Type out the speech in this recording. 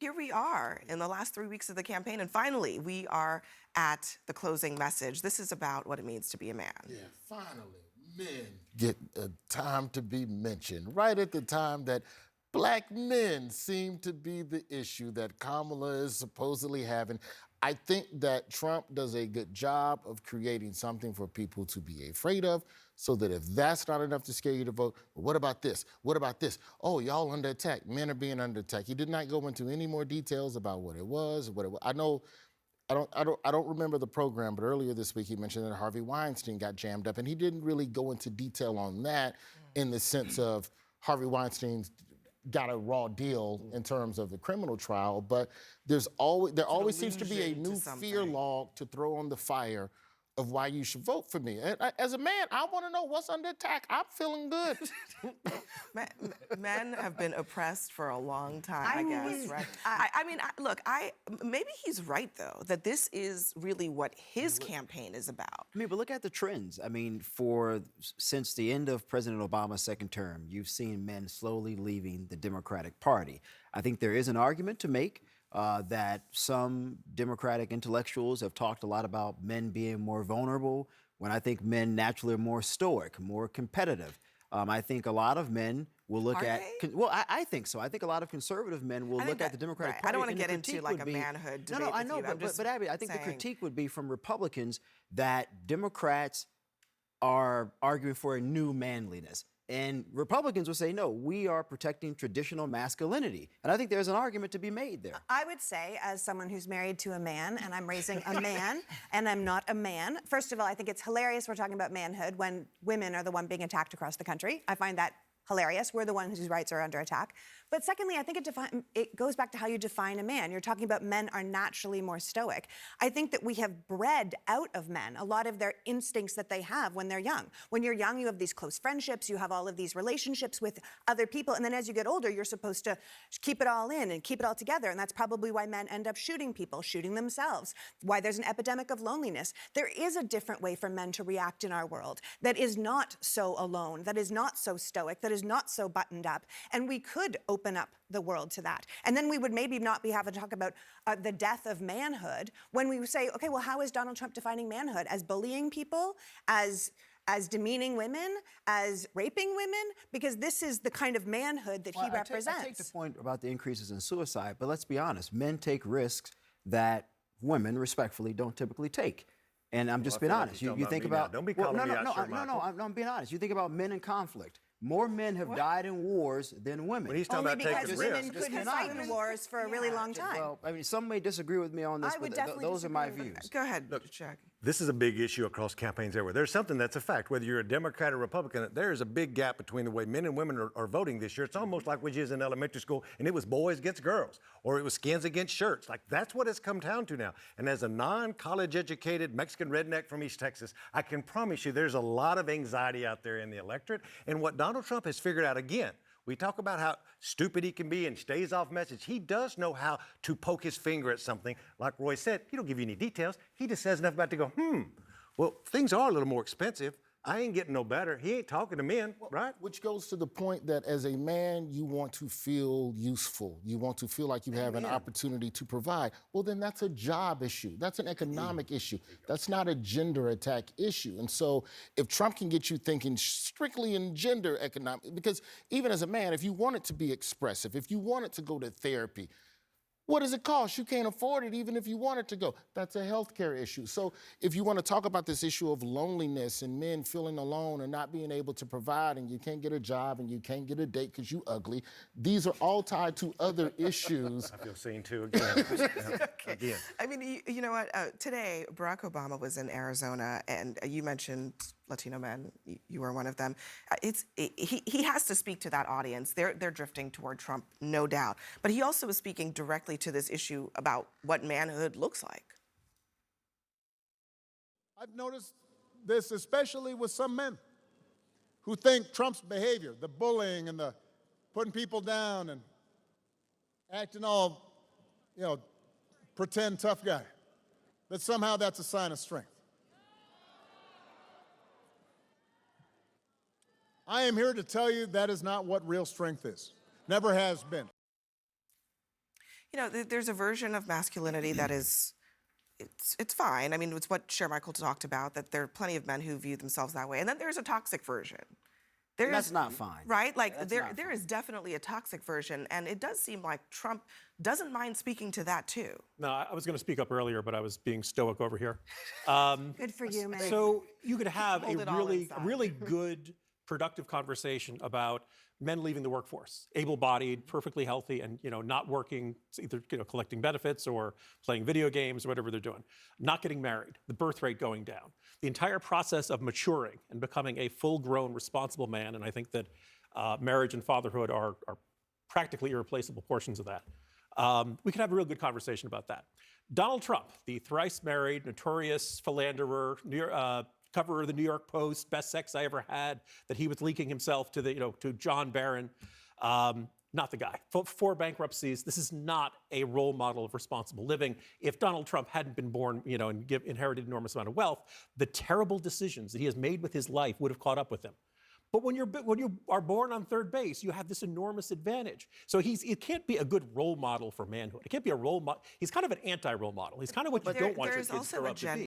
Here we are in the last 3 weeks of the campaign, and finally, we are at the closing message. This is about what it means to be a man. Yeah, finally, men get a time to be mentioned, right at the time that black men seem to be the issue that Kamala is supposedly having. I think that Trump does a good job of creating something for people to be afraid of, so that if that's not enough to scare you to vote, well, what about this? What about this? Oh, y'all under attack. Men are being under attack. He did not go into any more details about what it was. I know I don't remember the program, but earlier this week he mentioned that Harvey Weinstein got jammed up, and he didn't really go into detail on that in the sense of Harvey Weinstein got a raw deal in terms of the criminal trial, but there always seems to be a new fear log to throw on the fire of why you should vote for me. And as a man, I want to know what's under attack. I'm feeling good. Men have been oppressed for a long time, I guess, right? Look, maybe he's right, though, that this is really what his campaign is about. I mean, but look at the trends. I mean, since the end of President Obama's second term, you've seen men slowly leaving the Democratic Party. I think there is an argument to make that some Democratic intellectuals have talked a lot about men being more vulnerable, when I think men naturally are more stoic, more competitive. I think a lot of men will look at... Well, I think so. I think a lot of conservative men will look at the Democratic Party. I don't want to get into like a manhood debate. No, I know, but Abby, I think the critique would be from Republicans that Democrats are arguing for a new manliness. And Republicans would say, no, we are protecting traditional masculinity. And I think there's an argument to be made there. I would say, as someone who's married to a man, and I'm raising a man, and I'm not a man, first of all, I think it's hilarious we're talking about manhood when women are the one being attacked across the country. I find that hilarious. We're the ones whose rights are under attack. But secondly, I think it goes back to how you define a man. You're talking about men are naturally more stoic. I think that we have bred out of men a lot of their instincts that they have when they're young. When you're young, you have these close friendships, you have all of these relationships with other people, and then as you get older, you're supposed to keep it all in and keep it all together, and that's probably why men end up shooting people, shooting themselves, why there's an epidemic of loneliness. There is a different way for men to react in our world that is not so alone, that is not so stoic, that is not so buttoned up, and we could open up the world to that. And then we would maybe not be having to talk about the death of manhood when we say, okay, well, how is Donald Trump defining manhood? As bullying people, as demeaning women, as raping women? Because this is the kind of manhood that he represents. I take the point about the increases in suicide, but let's be honest, men take risks that women, respectfully, don't typically take. And I'm just being honest. You think about... Don't be calling me out, sir, No, I'm being honest. You think about men in conflict. More men have died in wars than women. When he's talking Only about taking because women risks. couldn't fight in wars for a really long time. Well, I mean, some may disagree with me on this, but those are my views. Go ahead, Chuck. This is a big issue across campaigns everywhere. There's something that's a fact. Whether you're a Democrat or Republican, there's a big gap between the way men and women are voting this year. It's almost like we was in elementary school, and it was boys against girls, or it was skins against shirts. Like, that's what it's come down to now. And as a non-college educated Mexican redneck from East Texas, I can promise you there's a lot of anxiety out there in the electorate. And what Donald Trump has figured out, again, we talk about how stupid he can be and stays off message. He does know how to poke his finger at something. Like Roy said, he don't give you any details. He just says enough about it to go, well, things are a little more expensive. I ain't getting no better. He ain't talking to men, right? Which goes to the point that as a man, you want to feel useful. You want to feel like you have an opportunity to provide. Well, then that's a job issue. That's an economic issue. That's not a gender attack issue. And so if Trump can get you thinking strictly in gender economic, because even as a man, if you want it to be expressive, if you want it to go to therapy, what does it cost? You can't afford it even if you wanted to go. That's a healthcare issue. So if you want to talk about this issue of loneliness and men feeling alone and not being able to provide, and you can't get a job and you can't get a date because you ugly, these are all tied to other issues. I feel seen too again. Again. I mean, you know what? Today, Barack Obama was in Arizona, and you mentioned Latino men. You were one of them. He has to speak to that audience. They're drifting toward Trump, no doubt. But he also was speaking directly to this issue about what manhood looks like. I've noticed this especially with some men who think Trump's behavior, the bullying and the putting people down and acting all, pretend tough guy, that somehow that's a sign of strength. I am here to tell you that is not what real strength is. Never has been. there's a version of masculinity that is, it's fine. I mean, it's what Michael talked about, that there are plenty of men who view themselves that way. And then there's a toxic version. That's not fine. Right? Like That's there not there is definitely a toxic version. And it does seem like Trump doesn't mind speaking to that too. No, I was going to speak up earlier, but I was being stoic over here. Good for you, man. So you could have Hold a it all really, inside. really good, productive conversation about men leaving the workforce, able-bodied, perfectly healthy, and not working, either collecting benefits or playing video games or whatever they're doing, not getting married, the birth rate going down, the entire process of maturing and becoming a full-grown, responsible man. And I think that marriage and fatherhood are practically irreplaceable portions of that. We could have a real good conversation about that. Donald Trump, the thrice-married, notorious philanderer, cover of the New York Post, best sex I ever had, that he was leaking himself to to John Barron. Not the guy. Four bankruptcies. This is not a role model of responsible living. If Donald Trump hadn't been born, and inherited an enormous amount of wealth, the terrible decisions that he has made with his life would have caught up with him. But when you are born on third base, you have this enormous advantage. So it can't be a good role model for manhood. It can't be a role model. He's kind of an anti-role model. He's kind of what you don't want your There's kids to also grow a up to be.